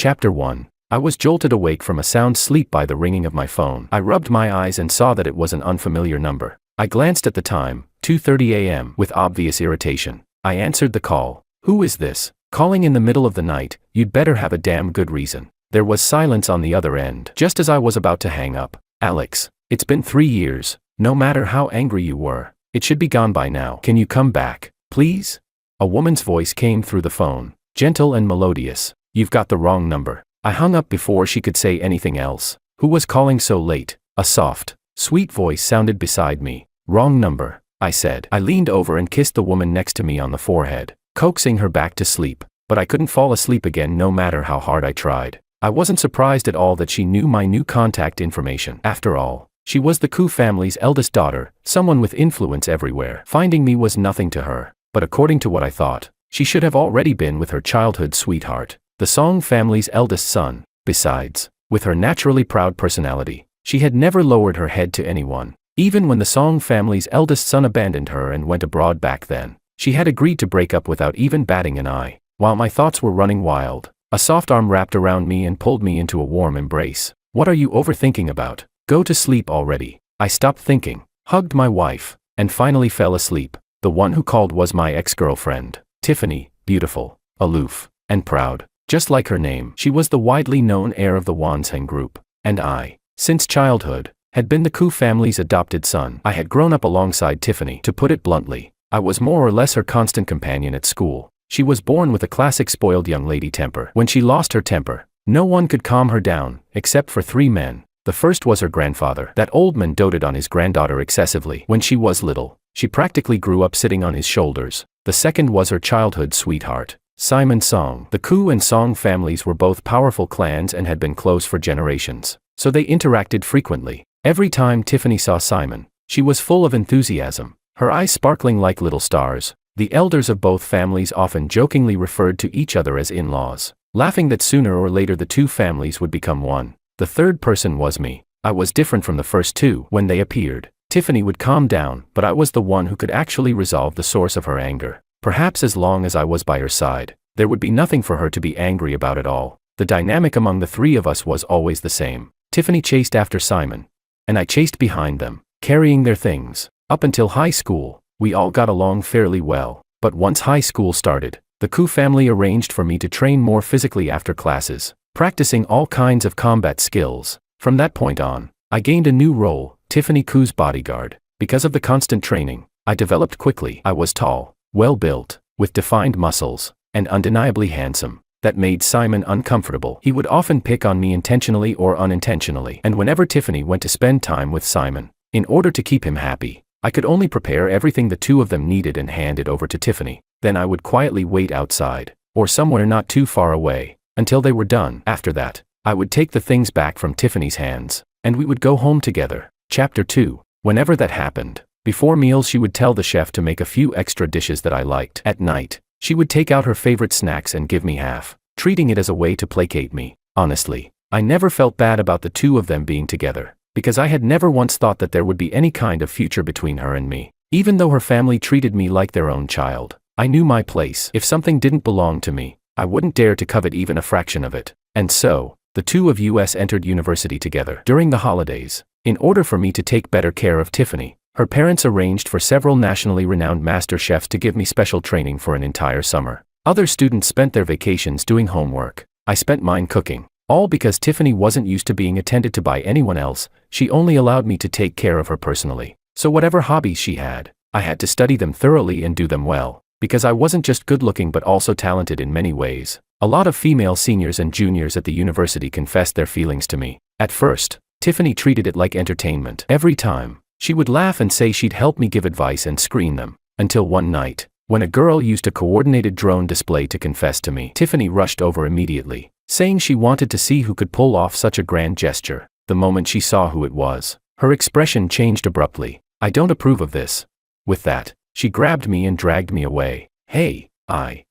Chapter 1. I was jolted awake from a sound sleep by the ringing of my phone. I rubbed my eyes and saw that it was an unfamiliar number. I glanced at the time, 2:30 a.m., with obvious irritation. I answered the call. "Who is this? Calling in the middle of the night? You'd better have a damn good reason." There was silence on the other end. Just as I was about to hang up, "Alex, it's been 3 years. No matter how angry you were, it should be gone by now. Can you come back, please?" A woman's voice came through the phone, gentle and melodious. "You've got the wrong number." I hung up before she could say anything else. Who was calling so late? A soft, sweet voice sounded beside me. "Wrong number," I said. I leaned over and kissed the woman next to me on the forehead, coaxing her back to sleep. But I couldn't fall asleep again no matter how hard I tried. I wasn't surprised at all that she knew my new contact information. After all, she was the Koo family's eldest daughter, someone with influence everywhere. Finding me was nothing to her, but according to what I thought, she should have already been with her childhood sweetheart, the Song family's eldest son. Besides, with her naturally proud personality, she had never lowered her head to anyone. Even when the Song family's eldest son abandoned her and went abroad back then, she had agreed to break up without even batting an eye. While my thoughts were running wild, a soft arm wrapped around me and pulled me into a warm embrace. "What are you overthinking about? Go to sleep already." I stopped thinking, hugged my wife, and finally fell asleep. The one who called was my ex-girlfriend, Tiffany, beautiful, aloof, and proud. Just like her name, she was the widely known heir of the Wanseng group, and I, since childhood, had been the Koo family's adopted son. I had grown up alongside Tiffany. To put it bluntly, I was more or less her constant companion at school. She was born with a classic spoiled young lady temper. When she lost her temper, no one could calm her down, except for 3 men. The first was her grandfather. That old man doted on his granddaughter excessively. When she was little, she practically grew up sitting on his shoulders. The second was her childhood sweetheart, Simon Song. The Koo and Song families were both powerful clans and had been close for generations, so they interacted frequently. Every time Tiffany saw Simon, she was full of enthusiasm, her eyes sparkling like little stars. The elders of both families often jokingly referred to each other as in-laws, laughing that sooner or later the two families would become one. The third person was me. I was different from the first two. When they appeared, Tiffany would calm down, but I was the one who could actually resolve the source of her anger. Perhaps as long as I was by her side, there would be nothing for her to be angry about at all. The dynamic among the three of us was always the same. Tiffany chased after Simon, and I chased behind them, carrying their things. Up until high school, we all got along fairly well, but once high school started, the Koo family arranged for me to train more physically after classes, practicing all kinds of combat skills. From that point on, I gained a new role, Tiffany Koo's bodyguard. Because of the constant training, I developed quickly. I was tall, well-built, with defined muscles, and undeniably handsome. That made Simon uncomfortable. He would often pick on me intentionally or unintentionally, and whenever Tiffany went to spend time with Simon, in order to keep him happy, I could only prepare everything the two of them needed and hand it over to Tiffany. Then I would quietly wait outside, or somewhere not too far away, until they were done. After that, I would take the things back from Tiffany's hands, and we would go home together. Chapter 2. Whenever that happened, before meals she would tell the chef to make a few extra dishes that I liked. At night, she would take out her favorite snacks and give me half, treating it as a way to placate me. Honestly, I never felt bad about the two of them being together, because I had never once thought that there would be any kind of future between her and me. Even though her family treated me like their own child, I knew my place. If something didn't belong to me, I wouldn't dare to covet even a fraction of it. And so, the two of us entered university together. During the holidays, in order for me to take better care of Tiffany, her parents arranged for several nationally renowned master chefs to give me special training for an entire summer. Other students spent their vacations doing homework. I spent mine cooking. All because Tiffany wasn't used to being attended to by anyone else. She only allowed me to take care of her personally. So whatever hobbies she had, I had to study them thoroughly and do them well, because I wasn't just good-looking but also talented in many ways. A lot of female seniors and juniors at the university confessed their feelings to me. At first, Tiffany treated it like entertainment. Every time, she would laugh and say she'd help me give advice and screen them. Until one night, when a girl used a coordinated drone display to confess to me, Tiffany rushed over immediately, saying she wanted to see who could pull off such a grand gesture. The moment she saw who it was, her expression changed abruptly. "I don't approve of this." With that, she grabbed me and dragged me away. "Hey, I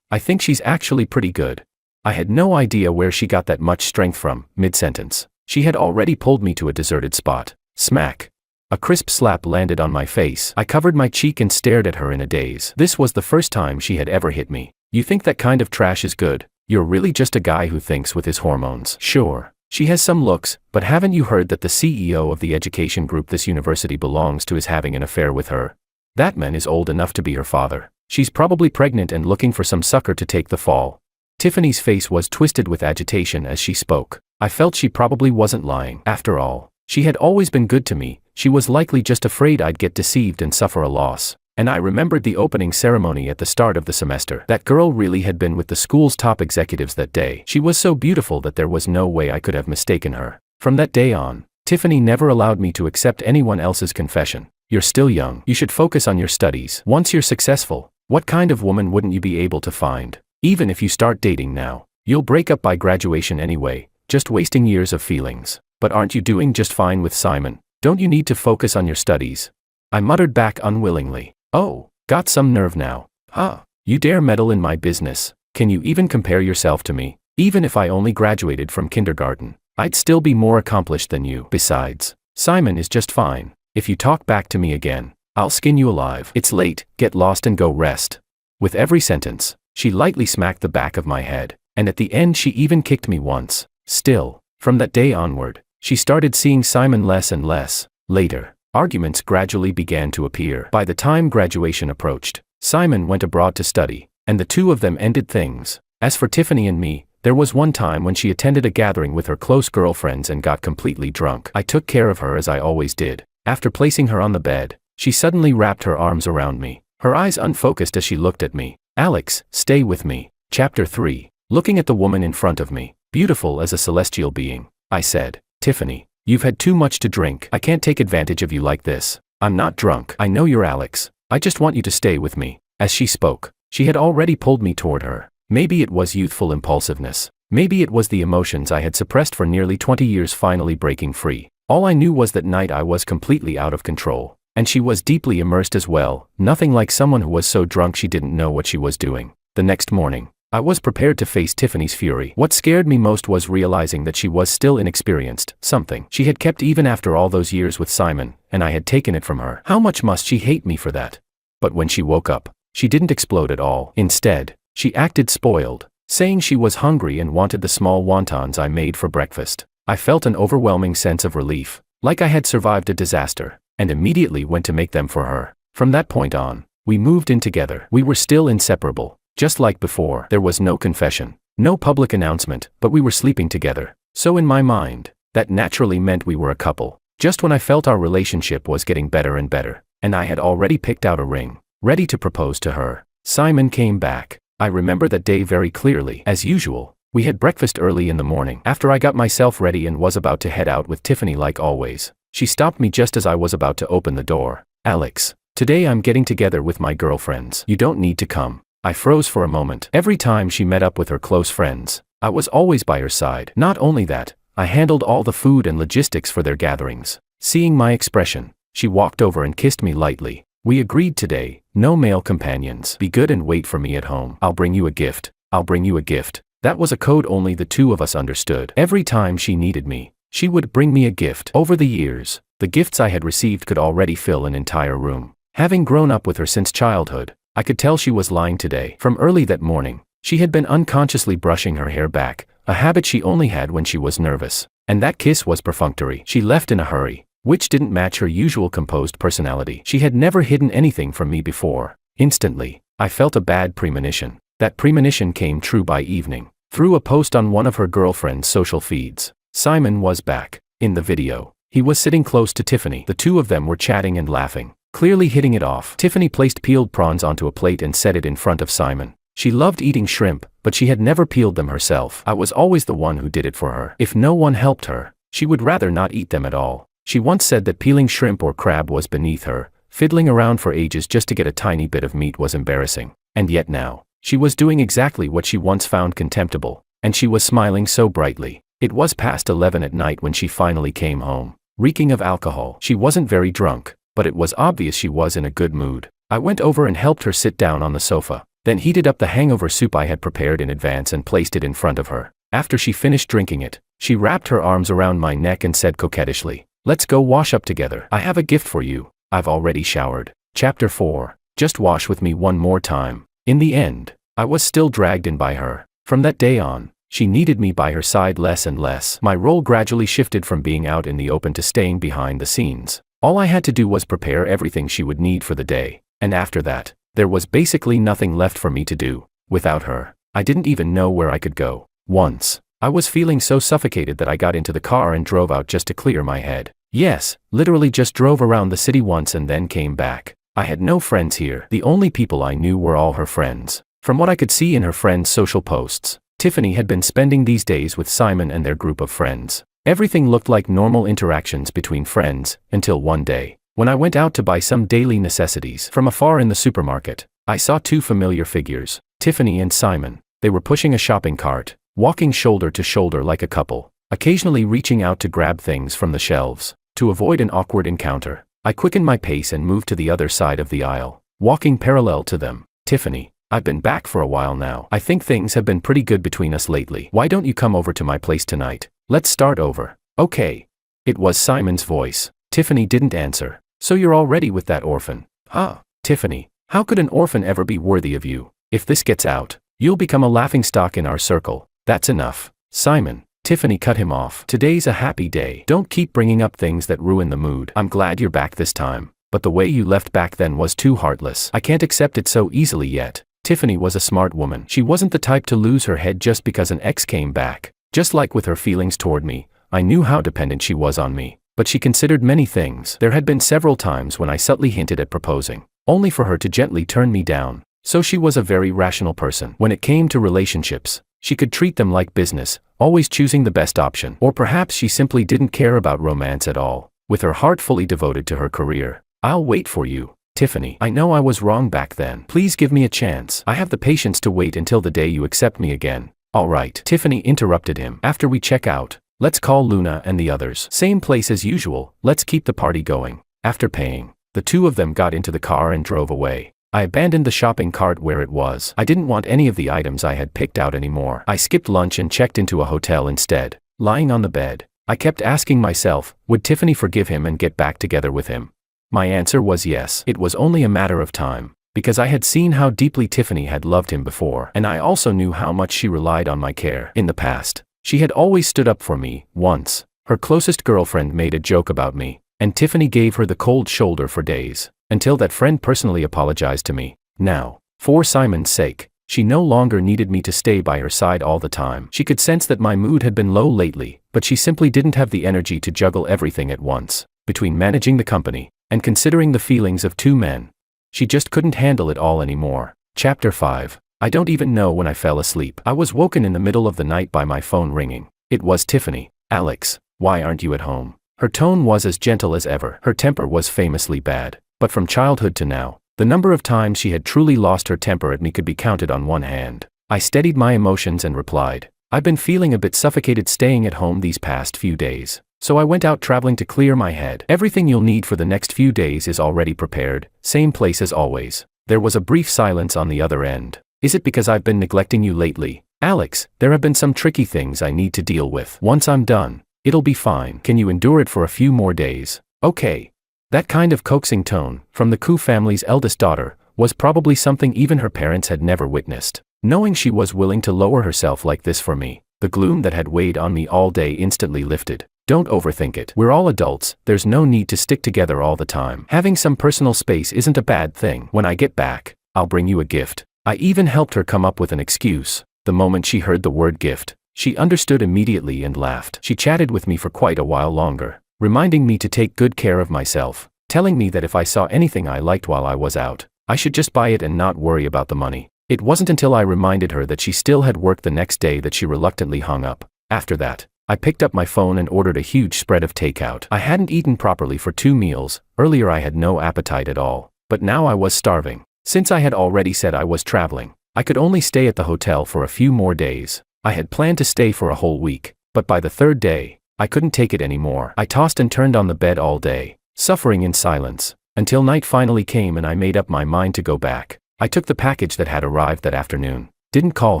think she's actually pretty good." I had no idea where she got that much strength from. Mid-sentence, she had already pulled me to a deserted spot. Smack. A crisp slap landed on my face. I covered my cheek and stared at her in a daze. This was the first time she had ever hit me. "You think that kind of trash is good? You're really just a guy who thinks with his hormones. Sure, she has some looks, but haven't you heard that the CEO of the education group this university belongs to is having an affair with her? That man is old enough to be her father. She's probably pregnant and looking for some sucker to take the fall. Tiffany's face was twisted with agitation as she spoke. I felt she probably wasn't lying. After all, she had always been good to me. She was likely just afraid I'd get deceived and suffer a loss. And I remembered the opening ceremony at the start of the semester. That girl really had been with the school's top executives that day. She was so beautiful that there was no way I could have mistaken her. From that day on, Tiffany never allowed me to accept anyone else's confession. You're still young. You should focus on your studies. Once you're successful, what kind of woman wouldn't you be able to find? Even if you start dating now, you'll break up by graduation anyway, just wasting years of feelings. But aren't you doing just fine with Simon? Don't you need to focus on your studies? I muttered back unwillingly. Oh, got some nerve now. Huh? You dare meddle in my business? Can you even compare yourself to me? Even if I only graduated from kindergarten, I'd still be more accomplished than you. Besides, Simon is just fine. If you talk back to me again, I'll skin you alive. It's late, get lost and go rest. With every sentence, she lightly smacked the back of my head, and at the end she even kicked me once. Still, from that day onward, she started seeing Simon less and less. Later, arguments gradually began to appear. By the time graduation approached, Simon went abroad to study, and the two of them ended things. As for Tiffany and me, there was one time when she attended a gathering with her close girlfriends and got completely drunk. I took care of her as I always did. After placing her on the bed, she suddenly wrapped her arms around me, her eyes unfocused as she looked at me. Alex, stay with me. Chapter 3. Looking at the woman in front of me, beautiful as a celestial being, I said, Tiffany, you've had too much to drink. I can't take advantage of you like this. I'm not drunk. I know you're Alex. I just want you to stay with me. As she spoke, she had already pulled me toward her. Maybe it was youthful impulsiveness. Maybe it was the emotions I had suppressed for nearly 20 years finally breaking free. All I knew was that night I was completely out of control. And she was deeply immersed as well, nothing like someone who was so drunk she didn't know what she was doing. The next morning, I was prepared to face Tiffany's fury. What scared me most was realizing that she was still inexperienced, something she had kept even after all those years with Simon, and I had taken it from her. How much must she hate me for that? But when she woke up, she didn't explode at all. Instead, she acted spoiled, saying she was hungry and wanted the small wontons I made for breakfast. I felt an overwhelming sense of relief, like I had survived a disaster, and immediately went to make them for her. From that point on, we moved in together. We were still inseparable. Just like before, there was no confession, no public announcement, but we were sleeping together. So in my mind, that naturally meant we were a couple. Just when I felt our relationship was getting better and better, and I had already picked out a ring, ready to propose to her, Simon came back. I remember that day very clearly. As usual, we had breakfast early in the morning. After I got myself ready and was about to head out with Tiffany like always, she stopped me just as I was about to open the door. Alex, today I'm getting together with my girlfriends. You don't need to come. I froze for a moment. Every time she met up with her close friends, I was always by her side. Not only that, I handled all the food and logistics for their gatherings. Seeing my expression, she walked over and kissed me lightly. We agreed today, no male companions. Be good and wait for me at home. I'll bring you a gift. I'll bring you a gift. That was a code only the two of us understood. Every time she needed me, she would bring me a gift. Over the years, the gifts I had received could already fill an entire room. Having grown up with her since childhood, I could tell she was lying today. From early that morning, she had been unconsciously brushing her hair back, a habit she only had when she was nervous. And that kiss was perfunctory. She left in a hurry, which didn't match her usual composed personality. She had never hidden anything from me before. Instantly, I felt a bad premonition. That premonition came true by evening. Through a post on one of her girlfriend's social feeds, Simon was back. In the video, he was sitting close to Tiffany. The two of them were chatting and laughing, clearly hitting it off. Tiffany placed peeled prawns onto a plate and set it in front of Simon. She loved eating shrimp, but she had never peeled them herself. I was always the one who did it for her. If no one helped her, she would rather not eat them at all. She once said that peeling shrimp or crab was beneath her. Fiddling around for ages just to get a tiny bit of meat was embarrassing. And yet now, she was doing exactly what she once found contemptible, and she was smiling so brightly. It was past 11 at night when she finally came home, reeking of alcohol. She wasn't very drunk, but it was obvious she was in a good mood. I went over and helped her sit down on the sofa, then heated up the hangover soup I had prepared in advance and placed it in front of her. After she finished drinking it, she wrapped her arms around my neck and said coquettishly, "Let's go wash up together. I have a gift for you. I've already showered." Chapter 4. Just wash with me one more time. In the end, I was still dragged in by her. From that day on, she needed me by her side less and less. My role gradually shifted from being out in the open to staying behind the scenes. All I had to do was prepare everything she would need for the day, and after that, there was basically nothing left for me to do. Without her, I didn't even know where I could go. Once, I was feeling so suffocated that I got into the car and drove out just to clear my head. Yes, literally just drove around the city once and then came back. I had no friends here. The only people I knew were all her friends. From what I could see in her friends' social posts, Tiffany had been spending these days with Simon and their group of friends. Everything looked like normal interactions between friends, until one day, when I went out to buy some daily necessities. From afar in the supermarket, I saw two familiar figures, Tiffany and Simon. They were pushing a shopping cart, walking shoulder to shoulder like a couple, occasionally reaching out to grab things from the shelves. To avoid an awkward encounter, I quickened my pace and moved to the other side of the aisle, walking parallel to them. Tiffany, I've been back for a while now. I think things have been pretty good between us lately. Why don't you come over to my place tonight? Let's start over. Okay. It was Simon's voice. Tiffany didn't answer. So you're already with that orphan? Huh? Tiffany, how could an orphan ever be worthy of you? If this gets out, you'll become a laughingstock in our circle. That's enough. Simon. Tiffany cut him off. Today's a happy day. Don't keep bringing up things that ruin the mood. I'm glad you're back this time, but the way you left back then was too heartless. I can't accept it so easily yet. Tiffany was a smart woman. She wasn't the type to lose her head just because an ex came back. Just like with her feelings toward me, I knew how dependent she was on me, but she considered many things. There had been several times when I subtly hinted at proposing, only for her to gently turn me down. So she was a very rational person. When it came to relationships, she could treat them like business, always choosing the best option. Or perhaps she simply didn't care about romance at all, with her heart fully devoted to her career. I'll wait for you, Tiffany. I know I was wrong back then. Please give me a chance. I have the patience to wait until the day you accept me again. All right. Tiffany interrupted him. After we check out, let's call Luna and the others. Same place as usual. Let's keep the party going. After paying, the two of them got into the car and drove away. I abandoned the shopping cart where it was. I didn't want any of the items I had picked out anymore. I skipped lunch and checked into a hotel instead. Lying on the bed, I kept asking myself, would Tiffany forgive him and get back together with him? My answer was yes. It was only a matter of time, because I had seen how deeply Tiffany had loved him before, and I also knew how much she relied on my care. In the past, she had always stood up for me. Once, her closest girlfriend made a joke about me, and Tiffany gave her the cold shoulder for days, until that friend personally apologized to me. Now, for Simon's sake, she no longer needed me to stay by her side all the time. She could sense that my mood had been low lately, but she simply didn't have the energy to juggle everything at once. Between managing the company and considering the feelings of two men, she just couldn't handle it all anymore. Chapter 5. I don't even know when I fell asleep. I was woken in the middle of the night by my phone ringing. It was Tiffany. Alex, why aren't you at home? Her tone was as gentle as ever. Her temper was famously bad, but from childhood to now, the number of times she had truly lost her temper at me could be counted on one hand. I steadied my emotions and replied, I've been feeling a bit suffocated staying at home these past few days, so I went out traveling to clear my head. Everything you'll need for the next few days is already prepared, same place as always. There was a brief silence on the other end. Is it because I've been neglecting you lately? Alex, there have been some tricky things I need to deal with. Once I'm done, it'll be fine. Can you endure it for a few more days? Okay. That kind of coaxing tone, from the Koo family's eldest daughter, was probably something even her parents had never witnessed. Knowing she was willing to lower herself like this for me, the gloom that had weighed on me all day instantly lifted. Don't overthink it. We're all adults, there's no need to stick together all the time. Having some personal space isn't a bad thing. When I get back, I'll bring you a gift. I even helped her come up with an excuse. The moment she heard the word gift, she understood immediately and laughed. She chatted with me for quite a while longer, reminding me to take good care of myself, telling me that if I saw anything I liked while I was out, I should just buy it and not worry about the money. It wasn't until I reminded her that she still had work the next day that she reluctantly hung up. After that, I picked up my phone and ordered a huge spread of takeout. I hadn't eaten properly for 2 meals. Earlier I had no appetite at all, but now I was starving. Since I had already said I was traveling, I could only stay at the hotel for a few more days. I had planned to stay for a whole week, but by the 3rd day, I couldn't take it anymore. I tossed and turned on the bed all day, suffering in silence, until night finally came and I made up my mind to go back. I took the package that had arrived that afternoon, didn't call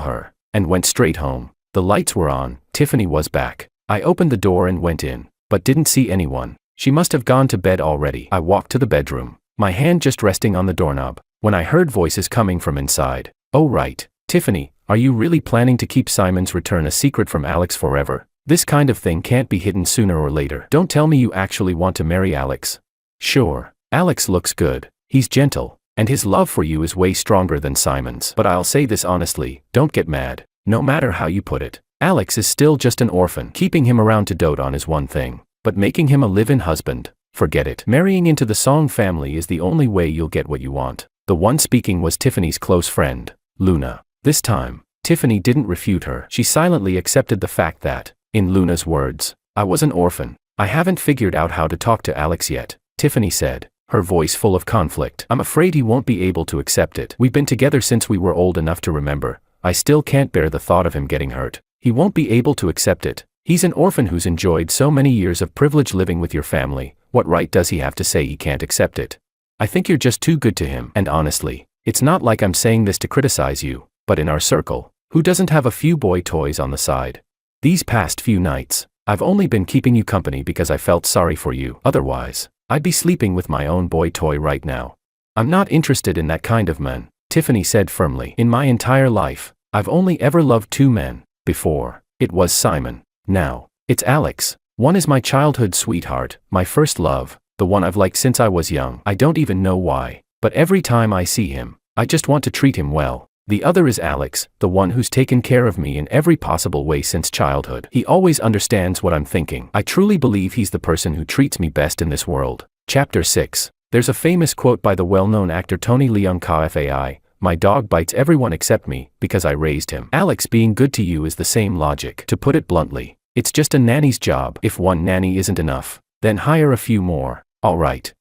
her, and went straight home. The lights were on, Tiffany was back. I opened the door and went in, but didn't see anyone. She must have gone to bed already. I walked to the bedroom, my hand just resting on the doorknob, when I heard voices coming from inside. Oh right, Tiffany, Are you really planning to keep Simon's return a secret from Alex forever? This kind of thing can't be hidden sooner or later. Don't tell me you actually want to marry Alex. Sure, Alex looks good, he's gentle, and his love for you is way stronger than Simon's. But I'll say this honestly, don't get mad. No matter how you put it, Alex is still just an orphan. Keeping him around to dote on is one thing, but making him a live-in husband, forget it. Marrying into the Song family is the only way you'll get what you want. The one speaking was Tiffany's close friend, Luna. This time, Tiffany didn't refute her. She silently accepted the fact that, in Luna's words, I was an orphan. I haven't figured out how to talk to Alex yet, Tiffany said, her voice full of conflict. I'm afraid he won't be able to accept it. We've been together since we were old enough to remember. I still can't bear the thought of him getting hurt. He won't be able to accept it. He's an orphan who's enjoyed so many years of privilege living with your family. What right does he have to say he can't accept it? I think you're just too good to him. And honestly, it's not like I'm saying this to criticize you, but in our circle, who doesn't have a few boy toys on the side? These past few nights, I've only been keeping you company because I felt sorry for you. Otherwise, I'd be sleeping with my own boy toy right now. I'm not interested in that kind of man, Tiffany said firmly. In my entire life, I've only ever loved two men. Before, it was Simon. Now, it's Alex. One is my childhood sweetheart, my first love, the one I've liked since I was young. I don't even know why, but every time I see him, I just want to treat him well. The other is Alex, the one who's taken care of me in every possible way since childhood. He always understands what I'm thinking. I truly believe he's the person who treats me best in this world. Chapter 6. There's a famous quote by the well-known actor Tony Leung Ka-Fai, my dog bites everyone except me, because I raised him. Alex being good to you is the same logic. To put it bluntly, it's just a nanny's job. If one nanny isn't enough, then hire a few more. Alright.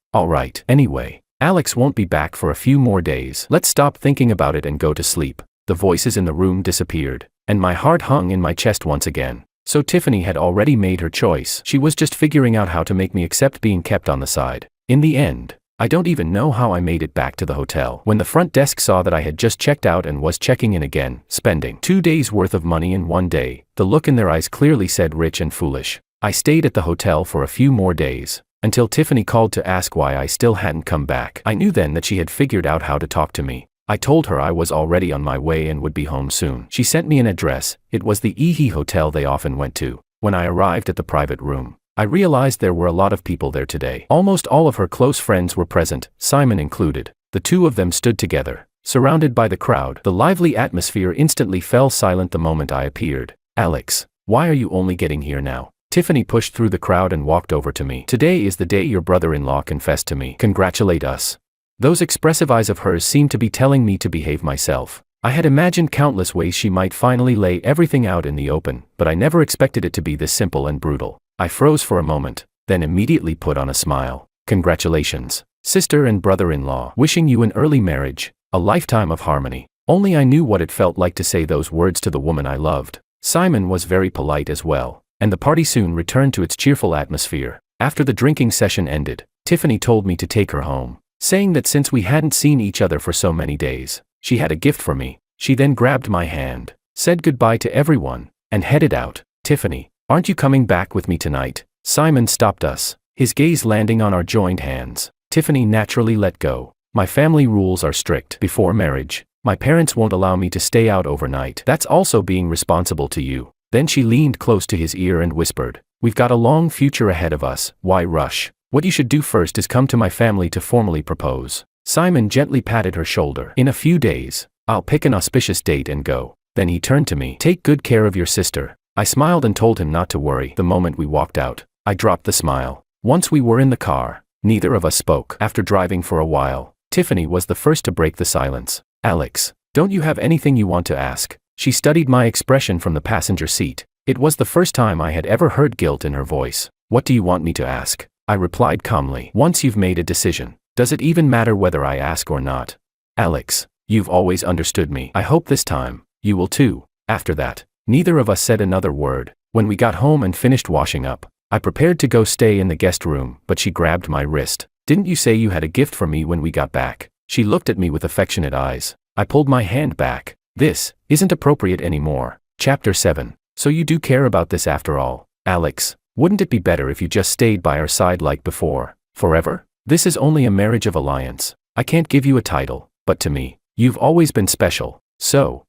Anyway, Alex won't be back for a few more days. Let's stop thinking about it and go to sleep. The voices in the room disappeared, and my heart hung in my chest once again. So Tiffany had already made her choice. She was just figuring out how to make me accept being kept on the side. In the end, I don't even know how I made it back to the hotel. When the front desk saw that I had just checked out and was checking in again, spending 2 days worth of money in one day, the look in their eyes clearly said rich and foolish. I stayed at the hotel for a few more days, until Tiffany called to ask why I still hadn't come back. I knew then that she had figured out how to talk to me. I told her I was already on my way and would be home soon. She sent me an address. It was the Ehe hotel they often went to. When I arrived at the private room, I realized there were a lot of people there today. Almost all of her close friends were present, Simon included. The two of them stood together, surrounded by the crowd. The lively atmosphere instantly fell silent the moment I appeared. Alex, why are you only getting here now? Tiffany pushed through the crowd and walked over to me. Today is the day your brother-in-law confessed to me. Congratulate us. Those expressive eyes of hers seemed to be telling me to behave myself. I had imagined countless ways she might finally lay everything out in the open, but I never expected it to be this simple and brutal. I froze for a moment, then immediately put on a smile. Congratulations, sister and brother-in-law. Wishing you an early marriage, a lifetime of harmony. Only I knew what it felt like to say those words to the woman I loved. Simon was very polite as well, and the party soon returned to its cheerful atmosphere. After the drinking session ended, Tiffany told me to take her home, saying that since we hadn't seen each other for so many days, she had a gift for me. She then grabbed my hand, said goodbye to everyone, and headed out. Tiffany, aren't you coming back with me tonight? Simon stopped us, his gaze landing on our joined hands. Tiffany naturally let go. My family rules are strict. Before marriage, my parents won't allow me to stay out overnight. That's also being responsible to you. Then she leaned close to his ear and whispered, we've got a long future ahead of us, why rush? What you should do first is come to my family to formally propose. Simon gently patted her shoulder. In a few days, I'll pick an auspicious date and go. Then he turned to me. Take good care of your sister. I smiled and told him not to worry. The moment we walked out, I dropped the smile. Once we were in the car, neither of us spoke. After driving for a while, Tiffany was the first to break the silence. Alex, don't you have anything you want to ask? She studied my expression from the passenger seat. It was the first time I had ever heard guilt in her voice. What do you want me to ask? I replied calmly. Once you've made a decision, does it even matter whether I ask or not? Alex, you've always understood me. I hope this time, you will too. After that, neither of us said another word. When we got home and finished washing up, I prepared to go stay in the guest room, but she grabbed my wrist. Didn't you say you had a gift for me when we got back? She looked at me with affectionate eyes. I pulled my hand back. This isn't appropriate anymore. Chapter 7. So you do care about this after all. Alex, wouldn't it be better if you just stayed by our side like before, forever? This is only a marriage of alliance. I can't give you a title, but to me, you've always been special. So,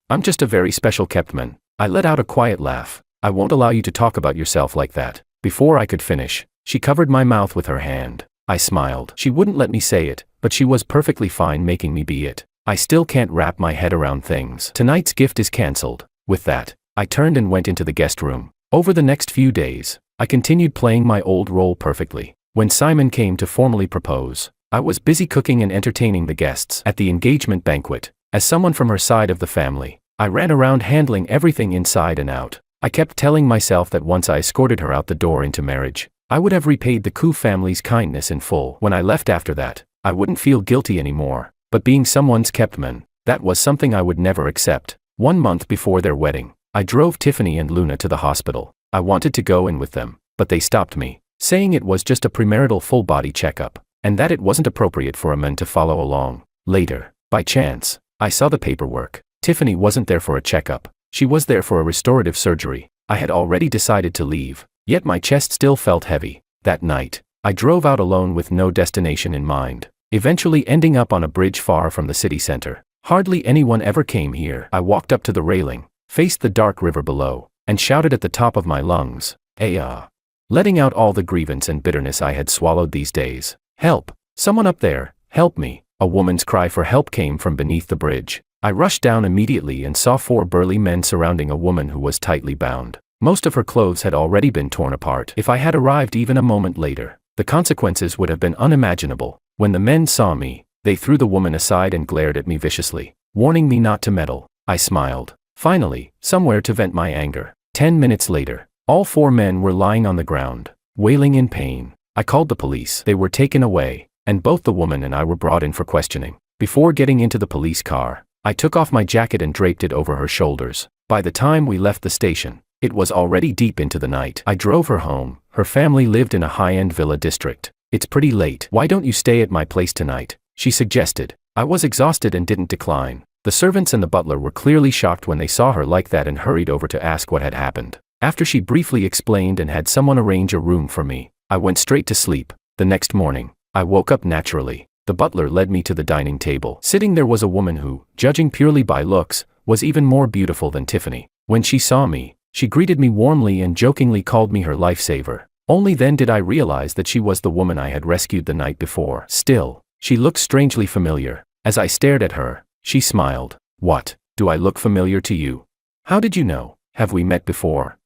I'm just a very special Keptman. I let out a quiet laugh. I won't allow you to talk about yourself like that. Before I could finish, she covered my mouth with her hand. I smiled. She wouldn't let me say it, but she was perfectly fine making me be it. I still can't wrap my head around things. Tonight's gift is cancelled. With that, I turned and went into the guest room. Over the next few days, I continued playing my old role perfectly. When Simon came to formally propose, I was busy cooking and entertaining the guests at the engagement banquet. As someone from her side of the family, I ran around handling everything inside and out. I kept telling myself that once I escorted her out the door into marriage, I would have repaid the Koo family's kindness in full. When I left after that, I wouldn't feel guilty anymore. But being someone's Keptman, that was something I would never accept. 1 month before their wedding, I drove Tiffany and Luna to the hospital. I wanted to go in with them, but they stopped me, saying it was just a premarital full-body checkup, and that it wasn't appropriate for a man to follow along. Later, by chance, I saw the paperwork. Tiffany wasn't there for a checkup. She was there for a restorative surgery. I had already decided to leave, yet my chest still felt heavy. That night, I drove out alone with no destination in mind, eventually ending up on a bridge far from the city center. Hardly anyone ever came here. I walked up to the railing, faced the dark river below, and shouted at the top of my lungs, "Aya!" letting out all the grievance and bitterness I had swallowed these days. "Help! Someone up there! Help me!" A woman's cry for help came from beneath the bridge. I rushed down immediately and saw 4 burly men surrounding a woman who was tightly bound. Most of her clothes had already been torn apart. If I had arrived even a moment later, the consequences would have been unimaginable. When the men saw me, they threw the woman aside and glared at me viciously, warning me not to meddle. I smiled. Finally, somewhere to vent my anger. 10 minutes later, all 4 men were lying on the ground, wailing in pain. I called the police. They were taken away, and both the woman and I were brought in for questioning. Before getting into the police car, I took off my jacket and draped it over her shoulders. By the time we left the station, it was already deep into the night. I drove her home. Her family lived in a high-end villa district. "It's pretty late. Why don't you stay at my place tonight?" she suggested. I was exhausted and didn't decline. The servants and the butler were clearly shocked when they saw her like that and hurried over to ask what had happened. After she briefly explained and had someone arrange a room for me, I went straight to sleep. The next morning, I woke up naturally. The butler led me to the dining table. Sitting there was a woman who, judging purely by looks, was even more beautiful than Tiffany. When she saw me, she greeted me warmly and jokingly called me her lifesaver. Only then did I realize that she was the woman I had rescued the night before. Still, she looked strangely familiar. As I stared at her, she smiled. "What? Do I look familiar to you? How did you know? Have we met before?"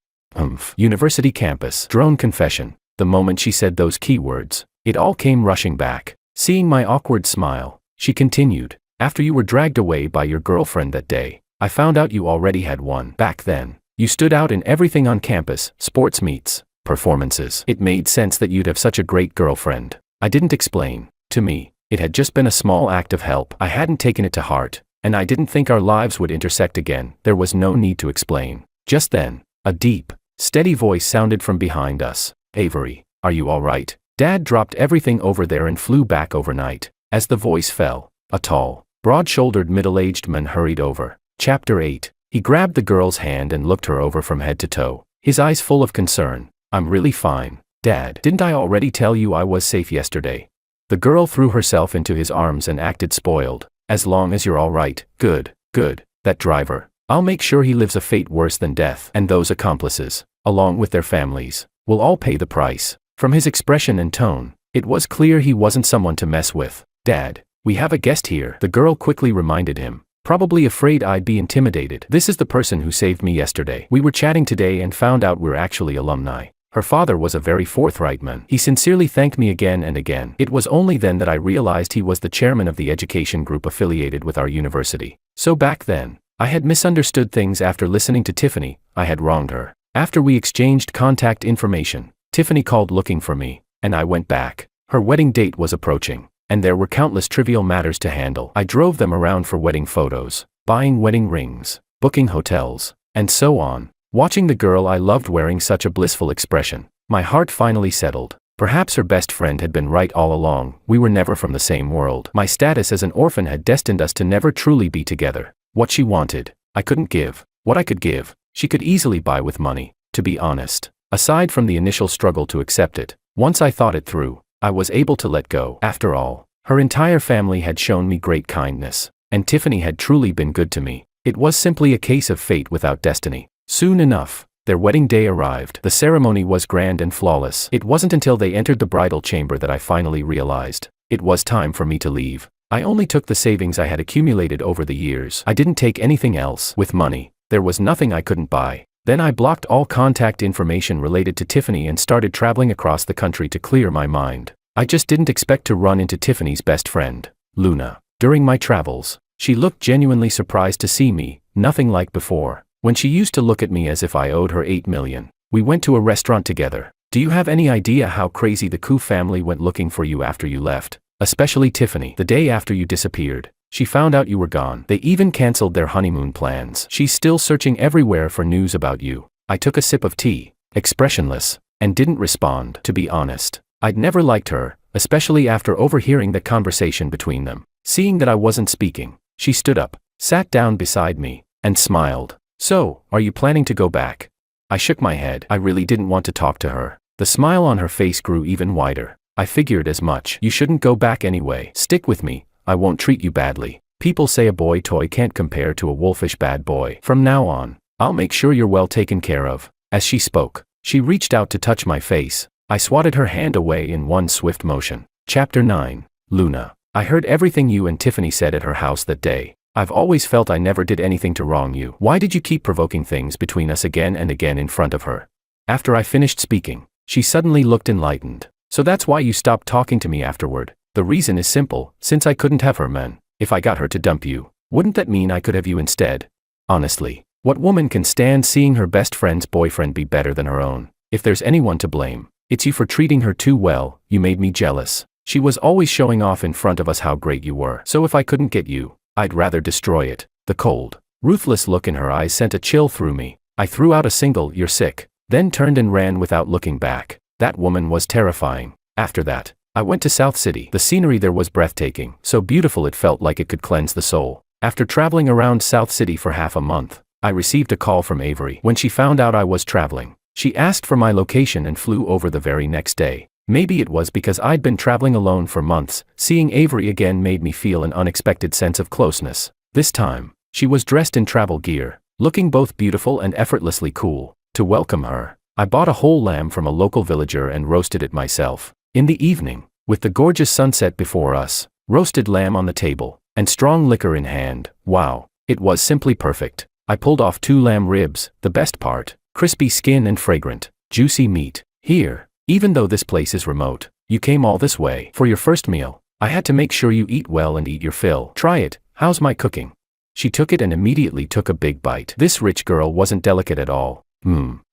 University campus. Drone confession. The moment she said those keywords, it all came rushing back. Seeing my awkward smile, she continued, "After you were dragged away by your girlfriend that day, I found out you already had one. Back then, you stood out in everything on campus, sports meets, performances. It made sense that you'd have such a great girlfriend." I didn't explain. To me, it had just been a small act of help. I hadn't taken it to heart, and I didn't think our lives would intersect again. There was no need to explain. Just then, a deep, steady voice sounded from behind us. "Avery, are you all right? Dad dropped everything over there and flew back overnight." As the voice fell, a tall, broad-shouldered middle-aged man hurried over. Chapter 8. He grabbed the girl's hand and looked her over from head to toe, his eyes full of concern. "I'm really fine, Dad. Didn't I already tell you I was safe yesterday?" The girl threw herself into his arms and acted spoiled. "As long as you're all right, good, good. That driver, I'll make sure he lives a fate worse than death. And those accomplices, along with their families, will all pay the price." From his expression and tone, it was clear he wasn't someone to mess with. "Dad, we have a guest here," the girl quickly reminded him, probably afraid I'd be intimidated. "This is the person who saved me yesterday. We were chatting today and found out we're actually alumni." Her father was a very forthright man. He sincerely thanked me again and again. It was only then that I realized he was the chairman of the education group affiliated with our university. So back then, I had misunderstood things. After listening to Tiffany, I had wronged her. After we exchanged contact information, Tiffany called looking for me, and I went back. Her wedding date was approaching, and there were countless trivial matters to handle. I drove them around for wedding photos, buying wedding rings, booking hotels, and so on. Watching the girl I loved wearing such a blissful expression, my heart finally settled. Perhaps her best friend had been right all along. We were never from the same world. My status as an orphan had destined us to never truly be together. What she wanted, I couldn't give. What I could give, she could easily buy with money. To be honest, aside from the initial struggle to accept it, once I thought it through, I was able to let go. After all, her entire family had shown me great kindness, and Tiffany had truly been good to me. It was simply a case of fate without destiny. Soon enough, their wedding day arrived. The ceremony was grand and flawless. It wasn't until they entered the bridal chamber that I finally realized it was time for me to leave. I only took the savings I had accumulated over the years. I didn't take anything else. With money, there was nothing I couldn't buy. Then I blocked all contact information related to Tiffany and started traveling across the country to clear my mind. I just didn't expect to run into Tiffany's best friend, Luna. During my travels, she looked genuinely surprised to see me, nothing like before. When she used to look at me as if I owed her $8 million. We went to a restaurant together. Do you have any idea how crazy the Koo family went looking for you after you left? Especially Tiffany. The day after you disappeared, she found out you were gone. They even canceled their honeymoon plans. She's still searching everywhere for news about you. I took a sip of tea, expressionless, and didn't respond. To be honest, I'd never liked her, especially after overhearing the conversation between them. Seeing that I wasn't speaking, she stood up, sat down beside me, and smiled. So, are you planning to go back? I shook my head. I really didn't want to talk to her. The smile on her face grew even wider. I figured as much. You shouldn't go back anyway. Stick with me. I won't treat you badly. People say a boy toy can't compare to a wolfish bad boy. From now on, I'll make sure you're well taken care of. As she spoke, she reached out to touch my face. I swatted her hand away in one swift motion. Chapter 9. Luna. I heard everything you and Tiffany said at her house that day. I've always felt I never did anything to wrong you. Why did you keep provoking things between us again and again in front of her? After I finished speaking, she suddenly looked enlightened. So that's why you stopped talking to me afterward. The reason is simple, since I couldn't have her man. If I got her to dump you, wouldn't that mean I could have you instead? Honestly, what woman can stand seeing her best friend's boyfriend be better than her own? If there's anyone to blame, it's you for treating her too well. You made me jealous. She was always showing off in front of us how great you were. So if I couldn't get you, I'd rather destroy it. The cold, ruthless look in her eyes sent a chill through me. I threw out a single, "You're sick," then turned and ran without looking back. That woman was terrifying. After that, I went to South City. The scenery there was breathtaking, so beautiful it felt like it could cleanse the soul. After traveling around South City for half a month, I received a call from Avery. When she found out I was traveling, she asked for my location and flew over the very next day. Maybe it was because I'd been traveling alone for months. Seeing Avery again made me feel an unexpected sense of closeness. This time, she was dressed in travel gear, looking both beautiful and effortlessly cool. To welcome her, I bought a whole lamb from a local villager and roasted it myself. In the evening, with the gorgeous sunset before us, roasted lamb on the table, and strong liquor in hand, wow, it was simply perfect. I pulled off 2 lamb ribs, the best part, crispy skin and fragrant, juicy meat. Here, even though this place is remote, you came all this way. For your first meal, I had to make sure you eat well and eat your fill. Try it. How's my cooking? She took it and immediately took a big bite. This rich girl wasn't delicate at all.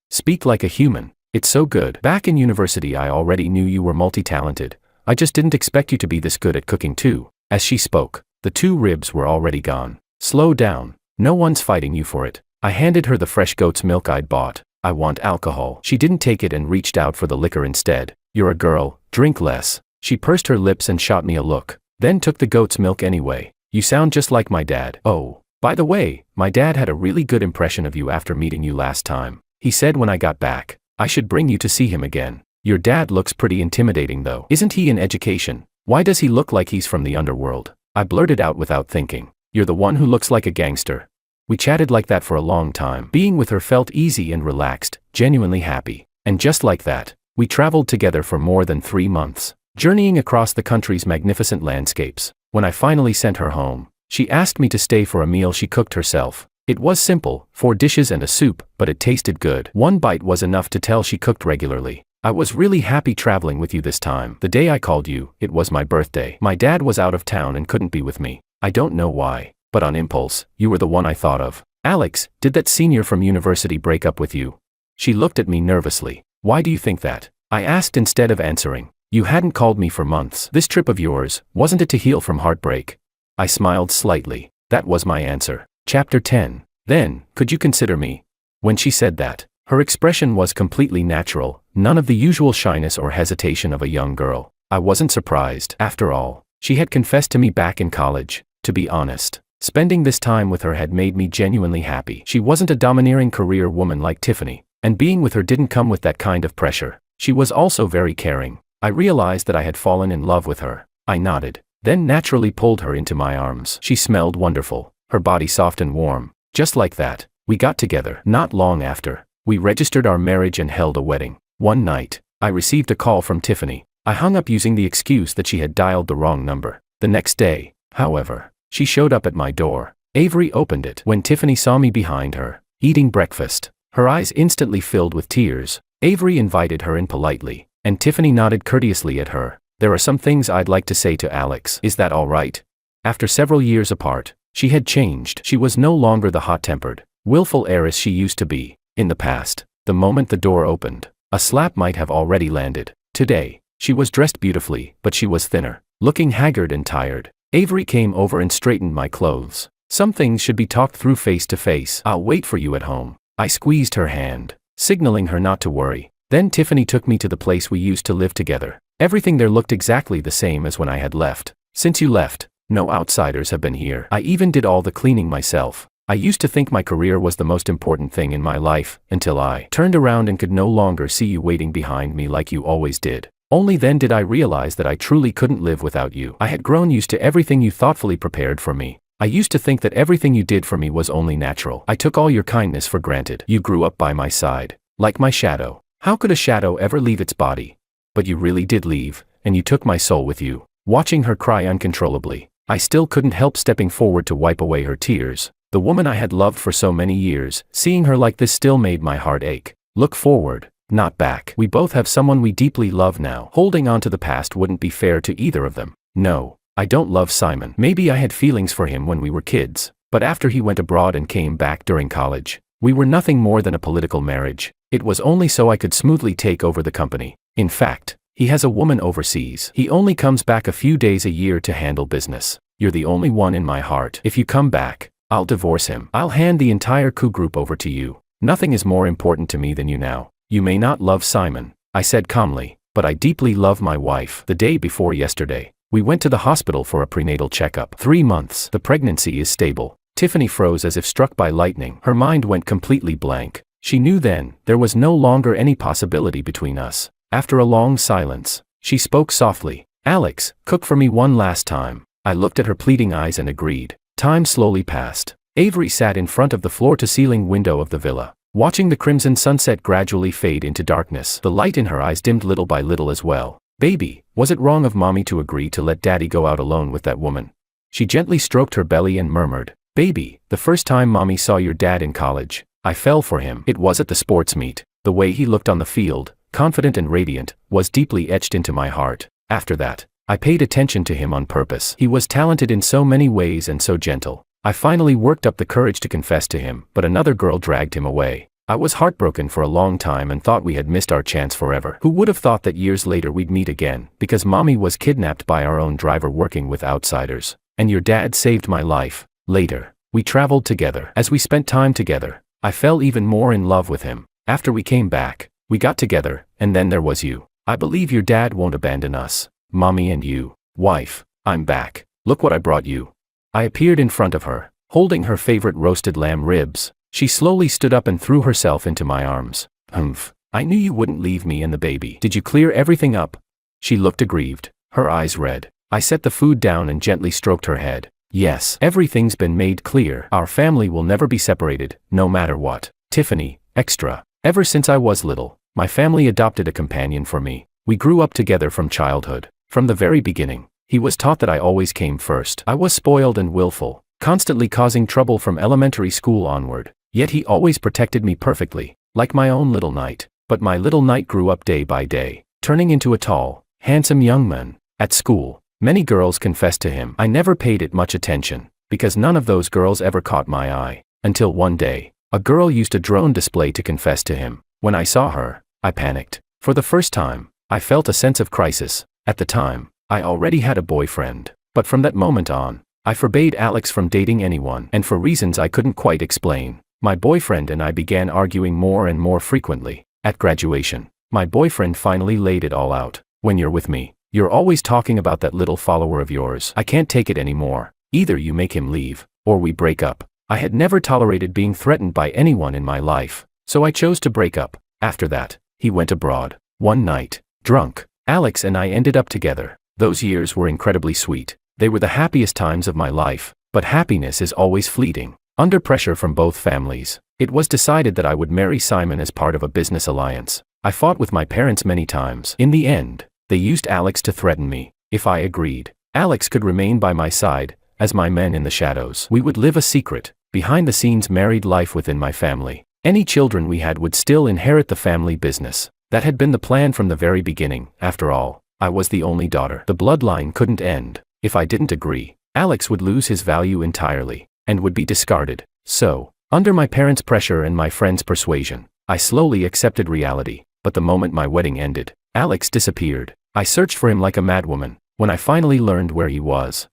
Speak like a human. It's so good. Back in university I already knew you were multi-talented. I just didn't expect you to be this good at cooking too. As she spoke, the 2 ribs were already gone. Slow down. No one's fighting you for it. I handed her the fresh goat's milk I'd bought. I want alcohol. She didn't take it and reached out for the liquor instead. You're a girl, drink less. She pursed her lips and shot me a look, then took the goat's milk anyway. You sound just like my dad. Oh, by the way, my dad had a really good impression of you after meeting you last time. He said when I got back, I should bring you to see him again. Your dad looks pretty intimidating though. Isn't he in education? Why does he look like he's from the underworld? I blurted out without thinking. You're the one who looks like a gangster. We chatted like that for a long time. Being with her felt easy and relaxed, genuinely happy. And just like that, we traveled together for more than 3 months, journeying across the country's magnificent landscapes. When I finally sent her home, she asked me to stay for a meal she cooked herself. It was simple, 4 dishes and a soup, but it tasted good. 1 bite was enough to tell she cooked regularly. I was really happy traveling with you this time. The day I called you, it was my birthday. My dad was out of town and couldn't be with me. I don't know why, but on impulse, you were the one I thought of. Alex, did that senior from university break up with you? She looked at me nervously. Why do you think that? I asked instead of answering. You hadn't called me for months. This trip of yours, wasn't it to heal from heartbreak? I smiled slightly. That was my answer. Chapter 10. Then, could you consider me? When she said that, her expression was completely natural, none of the usual shyness or hesitation of a young girl. I wasn't surprised. After all, she had confessed to me back in college. To be honest, spending this time with her had made me genuinely happy. She wasn't a domineering career woman like Tiffany, and being with her didn't come with that kind of pressure. She was also very caring. I realized that I had fallen in love with her. I nodded, then naturally pulled her into my arms. She smelled wonderful, her body soft and warm, Just like that, we got together. Not long after, we registered our marriage and held a wedding. One night, I received a call from Tiffany. I hung up using the excuse that she had dialed the wrong number. The next day, however, she showed up at my door. Avery opened it when Tiffany saw me behind her, eating breakfast. Her eyes instantly filled with tears. Avery invited her in politely, and Tiffany nodded courteously at her. There are some things I'd like to say to Alex. Is that all right? After several years apart, she had changed. She was no longer the hot-tempered, willful heiress she used to be. In the past, the moment the door opened, a slap might have already landed. Today, she was dressed beautifully, but she was thinner, looking haggard and tired. Avery came over and straightened my clothes. Some things should be talked through face to face. I'll wait for you at home. I squeezed her hand, signaling her not to worry. Then Tiffany took me to the place we used to live together. Everything there looked exactly the same as when I had left. Since you left, no outsiders have been here. I even did all the cleaning myself. I used to think my career was the most important thing in my life, until I turned around and could no longer see you waiting behind me like you always did. Only then did I realize that I truly couldn't live without you. I had grown used to everything you thoughtfully prepared for me. I used to think that everything you did for me was only natural. I took all your kindness for granted. You grew up by my side, like my shadow. How could a shadow ever leave its body? But you really did leave, and you took my soul with you. Watching her cry uncontrollably, I still couldn't help stepping forward to wipe away her tears. The woman I had loved for so many years, seeing her like this still made my heart ache. Look forward, not back. We both have someone we deeply love now. Holding on to the past wouldn't be fair to either of them. No, I don't love Simon. Maybe I had feelings for him when we were kids, but after he went abroad and came back during college, we were nothing more than a political marriage. It was only so I could smoothly take over the company. In fact, he has a woman overseas. He only comes back a few days a year to handle business. You're the only one in my heart. If you come back, I'll divorce him. I'll hand the entire coup group over to you. Nothing is more important to me than you now. You may not love Simon, I said calmly, but I deeply love my wife. The day before yesterday, we went to the hospital for a prenatal checkup. 3 months. The pregnancy is stable. Tiffany froze as if struck by lightning. Her mind went completely blank. She knew then, there was no longer any possibility between us. After a long silence, she spoke softly. Alex, cook for me one last time. I looked at her pleading eyes and agreed. Time slowly passed. Avery sat in front of the floor-to-ceiling window of the villa, watching the crimson sunset gradually fade into darkness. The light in her eyes dimmed little by little as well. Baby, was it wrong of Mommy to agree to let Daddy go out alone with that woman? She gently stroked her belly and murmured, Baby, the first time Mommy saw your dad in college, I fell for him. It was at the sports meet. The way he looked on the field, confident and radiant, was deeply etched into my heart. After that, I paid attention to him on purpose. He was talented in so many ways and so gentle. I finally worked up the courage to confess to him, but another girl dragged him away. I was heartbroken for a long time and thought we had missed our chance forever. Who would have thought that years later we'd meet again, because Mommy was kidnapped by our own driver working with outsiders, and your dad saved my life. Later, we traveled together. As we spent time together, I fell even more in love with him. After we came back, we got together, and then there was you. I believe your dad won't abandon us. Mommy and you. Wife, I'm back. Look what I brought you. I appeared in front of her, holding her favorite roasted lamb ribs. She slowly stood up and threw herself into my arms. Humph. I knew you wouldn't leave me and the baby. Did you clear everything up? She looked aggrieved, her eyes red. I set the food down and gently stroked her head. Yes, everything's been made clear. Our family will never be separated, no matter what. Tiffany, extra. Ever since I was little, my family adopted a companion for me. We grew up together from childhood. From the very beginning, he was taught that I always came first. I was spoiled and willful, constantly causing trouble from elementary school onward. Yet he always protected me perfectly, like my own little knight. But my little knight grew up day by day, turning into a tall, handsome young man. At school, many girls confessed to him. I never paid it much attention, because none of those girls ever caught my eye. Until one day, a girl used a drone display to confess to him. When I saw her, I panicked. For the first time, I felt a sense of crisis. At the time, I already had a boyfriend. But from that moment on, I forbade Alex from dating anyone, and for reasons I couldn't quite explain. My boyfriend and I began arguing more and more frequently. At graduation, my boyfriend finally laid it all out. When you're with me, you're always talking about that little follower of yours. I can't take it anymore. Either you make him leave, or we break up. I had never tolerated being threatened by anyone in my life, so I chose to break up. After that, he went abroad. One night, drunk, Alex and I ended up together. Those years were incredibly sweet. They were the happiest times of my life, but happiness is always fleeting. Under pressure from both families, it was decided that I would marry Simon as part of a business alliance. I fought with my parents many times. In the end, they used Alex to threaten me. If I agreed, Alex could remain by my side, as my men in the shadows. We would live a secret, behind-the-scenes married life within my family. Any children we had would still inherit the family business. That had been the plan from the very beginning. After all, I was the only daughter. The bloodline couldn't end. If I didn't agree, Alex would lose his value entirely, and would be discarded. So, under my parents' pressure and my friends' persuasion, I slowly accepted reality. But the moment my wedding ended, Alex disappeared. I searched for him like a madwoman. When I finally learned where he was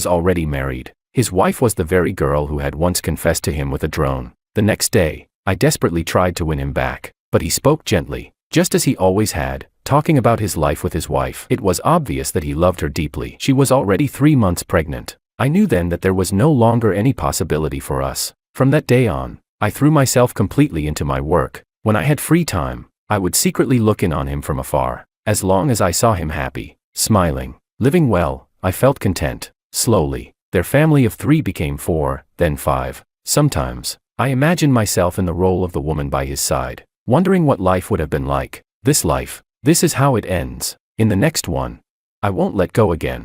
already married. His wife was the very girl who had once confessed to him with a drone. The next day, I desperately tried to win him back, but he spoke gently, just as he always had, talking about his life with his wife. It was obvious that he loved her deeply. She was already 3 months pregnant. I knew then that there was no longer any possibility for us. From that day on, I threw myself completely into my work. When I had free time, I would secretly look in on him from afar. As long as I saw him happy, smiling, living well, I felt content. Slowly, their family of 3 became 4, then 5. Sometimes, I imagine myself in the role of the woman by his side, wondering what life would have been like. This life, this is how it ends. In the next one, I won't let go again.